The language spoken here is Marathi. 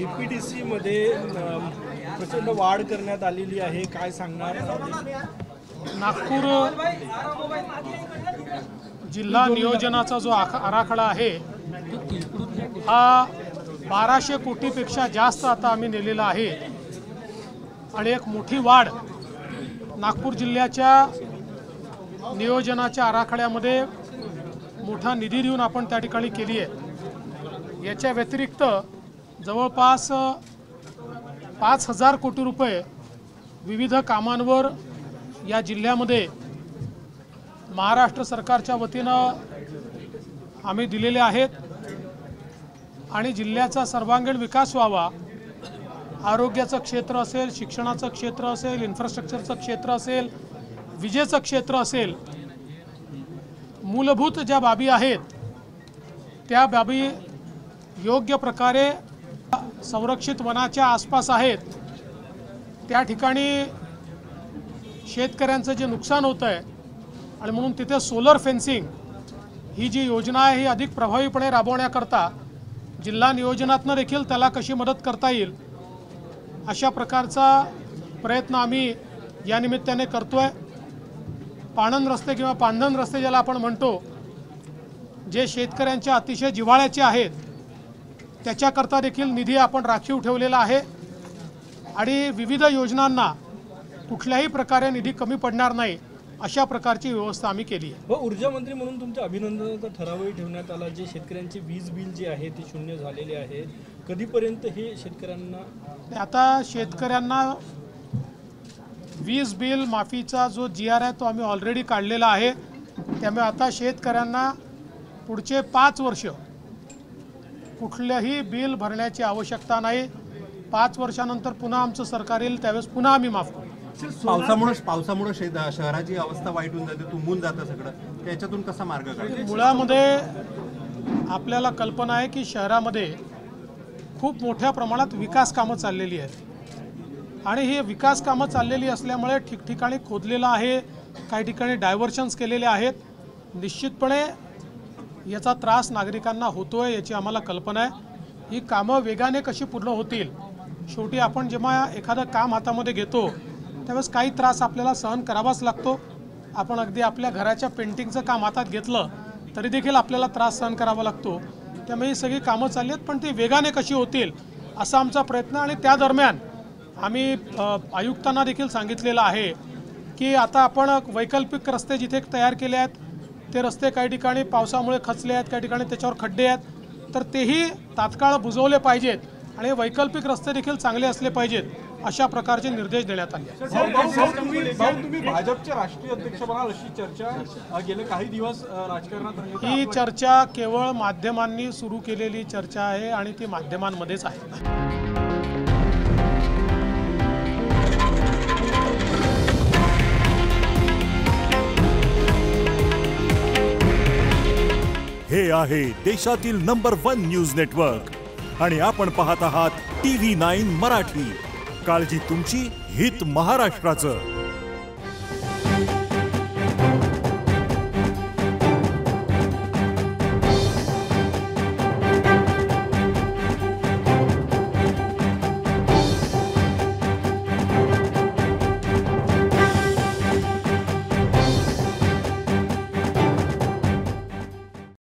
डीपीडीसी मध्ये प्रचंड वाढ करण्यात आलेली आहे, काय सांगणार? नागपूर जिल्हा नियोजनाचा जो आराखडा आहे हा 1200 कोटीपेक्षा जास्त आता आम्ही नेलेला आहे आणि एक मोठी वाढ नागपूर जिल्ह्याच्या नियोजनाच्या आराखड्यामध्ये मोठा निधी देऊन आपण त्या ठिकाणी केली आहे। याच्या व्यतिरिक्त जवळपास 5000 कोटी रुपये विविध कामांवर या जिल्ह्यामध्ये महाराष्ट्र सरकारच्या वतीनं आम्ही दिलेले आहेत आणि जिल्ह्याचा सर्वांगीण विकास व्हावा, आरोग्याचं क्षेत्र असेल, शिक्षणाचं क्षेत्र असेल, इन्फ्रास्ट्रक्चरचं क्षेत्र असेल, विजेचं क्षेत्र असेल, मूलभूत ज्या बाबी आहेत त्या बाबी योग्य प्रकारे संरक्षित वनाच्या आसपास आहेत त्या ठिकाणी शेतकऱ्यांचं जे नुकसान होतं आहे आणि म्हणून तिथे सोलर फेन्सिंग ही जी योजना आहे ही अधिक प्रभावीपणे राबवण्याकरता जिल्हा नियोजनातनं देखील त्याला कशी मदत करता येईल अशा प्रकारचा प्रयत्न आम्ही या निमित्ताने करतोय। पाणंद रस्ते किंवा पांधन रस्ते ज्याला आपण म्हणतो, जे शेतकऱ्यांच्या अतिशय जिव्हाळ्याचे आहेत त्याच्याकरता देखील निधी आपण राखीव ठेवलेला आहे आणि विविध योजनांना कुठल्याही प्रकारे निधी कमी पडणार नाही अशा प्रकारची व्यवस्था आम्ही केली आहे। ऊर्जा मंत्री म्हणून तुमच्या अभिनंदनाचा ठरावही ठेवण्यात आला। जे शेतकऱ्यांचे वीज बिल जे आहे ते शून्य झालेले आहे, कधीपर्यंत हे शेतकऱ्यांना? आता शेतकऱ्यांना वीज बिल माफीचा जो GR आहे तो आम्ही ऑलरेडी काढलेला आहे, त्यामुळे आता शेतकऱ्यांना पुढचे 5 वर्ष कुठल्याही बिल भरण्याची आवश्यकता नाही। 5 वर्षानंतर पुन्हा आमचं सरकार येईल त्यावेळेस पुन्हा आम्ही माफ करू। पावसामुळे शहराची अवस्था वाईट होऊन जाते, तुंबून जातं सगळं, त्याच्यातून कसा मार्ग काढायचा? मुळामध्ये आपल्याला कल्पना आहे की शहरामध्ये खूप मोठ्या प्रमाणात विकास कामं चाललेली आहेत आणि ही विकास कामं चाललेली असल्यामुळे ठिकठिकाणी खोदलेलं आहे, काही ठिकाणी डायव्हर्शन्स केलेले आहेत। निश्चितपणे याचा त्रास नागरिकांना होतोय याची आम्हाला कल्पना आहे। ही कामं वेगाने कशी पूर्ण होतील, शेवटी आपण जेव्हा एखादं काम हातामध्ये घेतो त्यावेळेस काही त्रास आपल्याला सहन करावाच लागतो। आपण अगदी आपल्या घराच्या पेंटिंगचं काम हातात घेतलं तरी देखील आपल्याला त्रास सहन करावा लागतो। त्यामुळे ही सगळी कामं चालली आहेत, पण ती वेगाने कशी होतील असा आमचा प्रयत्न। आणि त्या दरम्यान आम्ही आयुक्तांना देखील सांगितलेलं आहे की आता आपण वैकल्पिक रस्ते जिथे तयार केले आहेत ते रस्ते काही ठिकाणी पावसामुळे खचले आहेत, काही ठिकाणी त्याच्यावर खड्डे आहेत, तर तेही तात्काळ बुजवले पाहिजेत आणि वैकल्पिक रस्ते देखील चांगले असले पाहिजेत अशा प्रकारचे निर्देश देण्यात आले आहेत। तुम्ही भाजपचे राष्ट्रीय अध्यक्ष बनाल अशी चर्चा गेले काही दिवस राजकारणात? ही चर्चा केवळ माध्यमांनी सुरू केलेली चर्चा आहे आणि ती माध्यमांमध्येच आहे। हे आहे देशातील नंबर 1 न्यूज नेटवर्क आणि आपण पाहत आहात TV9 मराठी। काळजी तुमची, हित महाराष्ट्राचं।